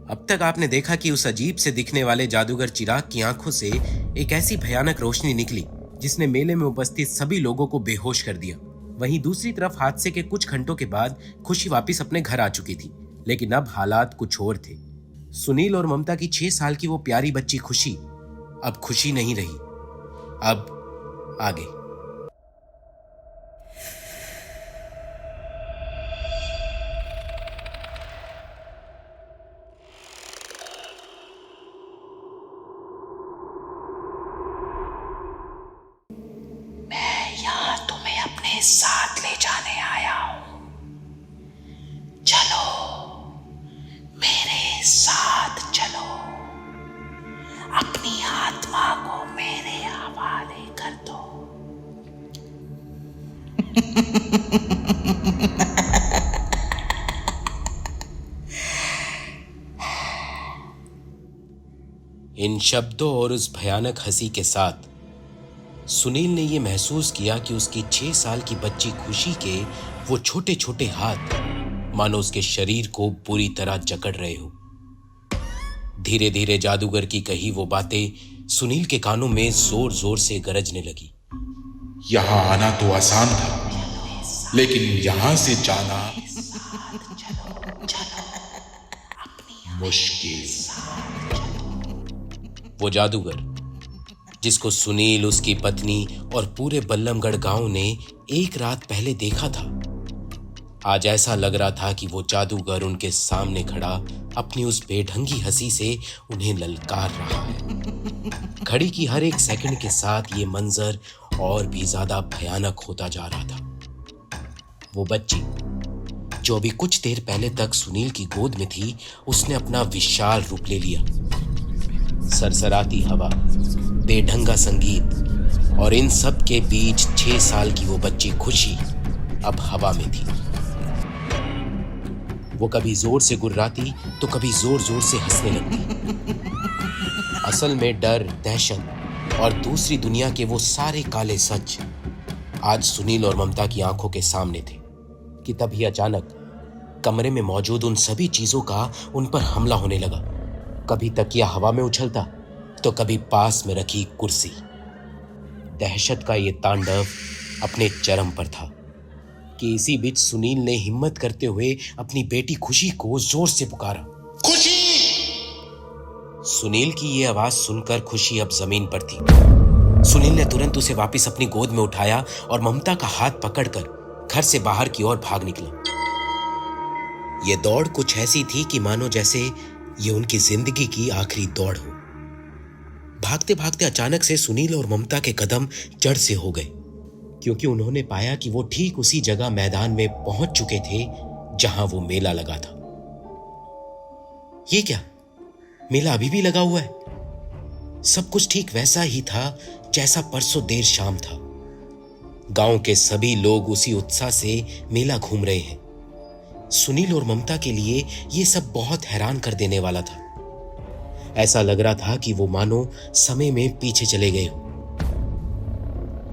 अब तक आपने देखा कि उस अजीब से दिखने वाले जादूगर चिराग की आंखों से एक ऐसी भयानक रोशनी निकली जिसने मेले में उपस्थित सभी लोगों को बेहोश कर दिया। वहीं दूसरी तरफ हादसे के कुछ घंटों के बाद खुशी वापस अपने घर आ चुकी थी, लेकिन अब हालात कुछ और थे। सुनील और ममता की 6 साल की वो प्यारी बच्ची खुशी अब खुशी नहीं रही। अब आगे। तुम्हें अपने साथ ले जाने आया हूं। चलो, मेरे साथ चलो। अपनी आत्मा को मेरे हवाले कर दो। इन शब्दों और उस भयानक हंसी के साथ सुनील ने यह महसूस किया कि उसकी 6 साल की बच्ची खुशी के वो छोटे छोटे हाथ मानो उसके शरीर को पूरी तरह जकड़ रहे हो। धीरे धीरे जादूगर की कही वो बातें सुनील के कानों में जोर जोर से गरजने लगी। यहां आना तो आसान था, लेकिन यहां से जाना मुश्किल। वो जादूगर जिसको सुनील, उसकी पत्नी और पूरे बल्लमगढ़ गांव ने एक रात पहले देखा था, आज ऐसा लग रहा था कि वो जादूगर उनके सामने खड़ा अपनी उस बेढंगी हंसी से उन्हें ललकार रहा है। घड़ी की हर एक सेकंड के साथ ये मंजर और भी ज्यादा भयानक होता जा रहा था। वो बच्ची जो अभी कुछ देर पहले तक सुनील की गोद में थी, उसने अपना विशाल रूप ले लिया। सरसराती हवा, बेढंगा संगीत और इन सब के बीच 6 साल की वो बच्ची खुशी अब हवा में थी। वो कभी जोर से गुर्राती तो कभी जोर जोर से हंसने लगती। असल में डर, दहशत और दूसरी दुनिया के वो सारे काले सच आज सुनील और ममता की आंखों के सामने थे कि तभी अचानक कमरे में मौजूद उन सभी चीजों का उन पर हमला होने लगा। कभी तकिया हवा में उछलता तो कभी पास में रखी कुर्सी। दहशत का ये तांडव अपने चरम पर था कि इसी बीच सुनील ने हिम्मत करते हुए अपनी बेटी खुशी को जोर से पुकारा, खुशी! सुनील की ये आवाज सुनकर खुशी अब जमीन पर थी। सुनील ने तुरंत उसे वापस अपनी गोद में उठाया और ममता का हाथ पकड़कर घर से बाहर की ओर भाग निकला। ये दौड़ कुछ ऐसी थी कि मानो जैसे ये उनकी जिंदगी की आखिरी दौड़ हो। भागते भागते अचानक से सुनील और ममता के कदम जड़ से हो गए, क्योंकि उन्होंने पाया कि वो ठीक उसी जगह मैदान में पहुंच चुके थे जहां वो मेला लगा था। ये क्या, मेला अभी भी लगा हुआ है? सब कुछ ठीक वैसा ही था जैसा परसों देर शाम था। गांव के सभी लोग उसी उत्साह से मेला घूम रहे हैं। सुनील और ममता के लिए ये सब बहुत हैरान कर देने वाला था। ऐसा लग रहा था कि वो मानो समय में पीछे चले गए हो।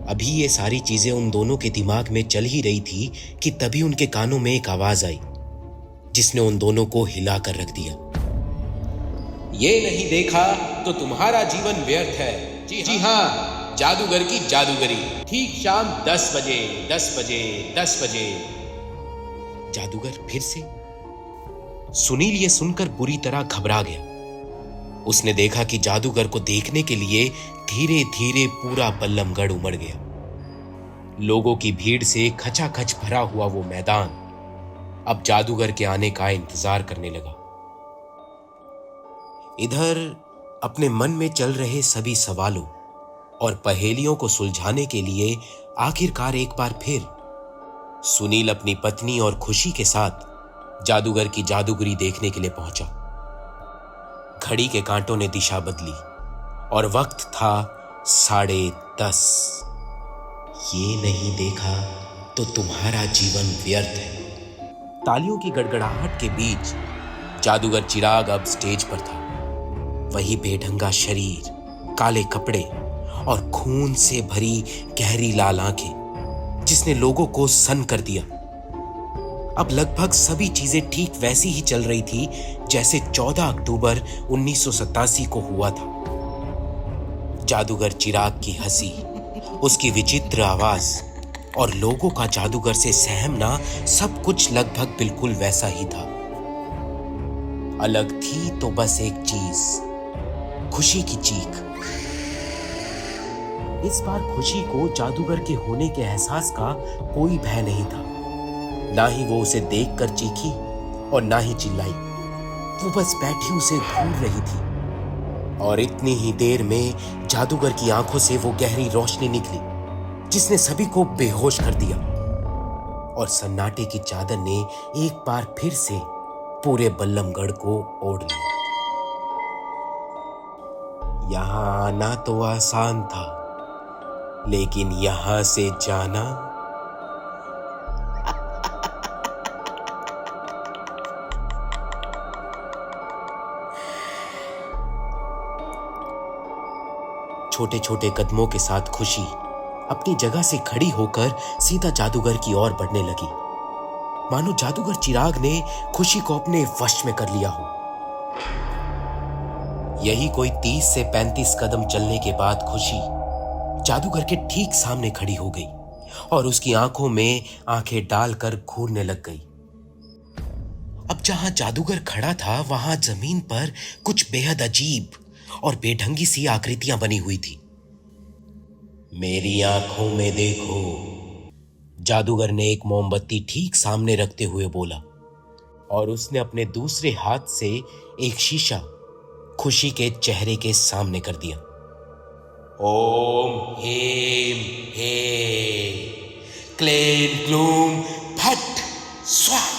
अभी ये सारी चीजें उन दोनों के दिमाग में चल ही रही थी कि तभी उनके कानों में एक आवाज आई जिसने उन दोनों को हिला कर रख दिया। ये नहीं देखा तो तुम्हारा जीवन व्यर्थ है। जी हाँ, जादूगर की जादूगरी, ठीक शाम 10 बजे 10 बजे 10 बजे। जादूगर फिर से? सुनील ये सुनकर बुरी तरह घबरा गया। उसने देखा कि जादूगर को देखने के लिए धीरे धीरे पूरा बल्लमगढ़ उमड़ गया। लोगों की भीड़ से खचाखच भरा हुआ वो मैदान अब जादूगर के आने का इंतजार करने लगा। इधर अपने मन में चल रहे सभी सवालों और पहेलियों को सुलझाने के लिए आखिरकार एक बार फिर सुनील अपनी पत्नी और खुशी के साथ जादूगर की जादूगरी देखने के लिए पहुंचा। घड़ी के कांटों ने दिशा बदली और वक्त था 10:30। ये नहीं देखा तो तुम्हारा जीवन व्यर्थ है। तालियों की गड़गड़ाहट के बीच जादूगर चिराग अब स्टेज पर था। वही बेढंगा शरीर, काले कपड़े और खून से भरी गहरी लाल आंखें जिसने लोगों को सन्न कर दिया। अब लगभग सभी चीजें ठीक वैसी ही चल रही थी जैसे 14 अक्टूबर 1987 को हुआ था। जादूगर चिराग की हंसी, उसकी विचित्र आवाज और लोगों का जादूगर से सहमना सब कुछ लगभग बिल्कुल वैसा ही था। अलग थी तो बस एक चीज, खुशी की चीख। इस बार खुशी को जादूगर के होने के एहसास का कोई भय नहीं था। ना ही वो उसे देखकर चीखी और ना ही चिल्लाई। वो बस बैठी उसे घूर रही थी और इतनी ही देर में जादूगर की आंखों से वो गहरी रोशनी निकली जिसने सभी को बेहोश कर दिया और सन्नाटे की चादर ने एक बार फिर से पूरे बल्लमगढ़ को ओढ़ लिया। यहां आना तो आसान था, लेकिन यहां से जाना। छोटे छोटे कदमों के साथ खुशी अपनी जगह से खड़ी होकर सीधा जादूगर की ओर बढ़ने लगी, मानो जादूगर चिराग ने खुशी को अपने वश में कर लिया हो। यही कोई 30 से 35 कदम चलने के बाद खुशी जादूगर के ठीक सामने खड़ी हो गई और उसकी आंखों में आंखें डालकर घूरने लग गई। अब जहां जादूगर खड़ा था वहां जमीन पर कुछ बेहद अजीब और बेढंगी सी आकृतियां बनी हुई थी। मेरी आंखों में देखो, जादूगर ने एक मोमबत्ती ठीक सामने रखते हुए बोला और उसने अपने दूसरे हाथ से एक शीशा खुशी के चेहरे के सामने कर दिया। ओम हेम हे क्लेम ग्लूम फट स्वाहा।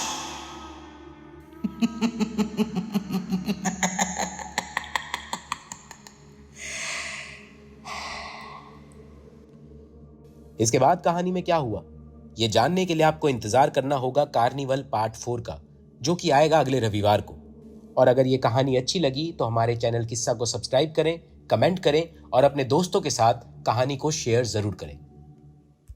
इसके बाद कहानी में क्या हुआ, यह जानने के लिए आपको इंतजार करना होगा कार्निवल पार्ट 4 का, जो कि आएगा अगले रविवार को। और अगर ये कहानी अच्छी लगी तो हमारे चैनल किस्सा को सब्सक्राइब करें, कमेंट करें और अपने दोस्तों के साथ कहानी को शेयर जरूर करें।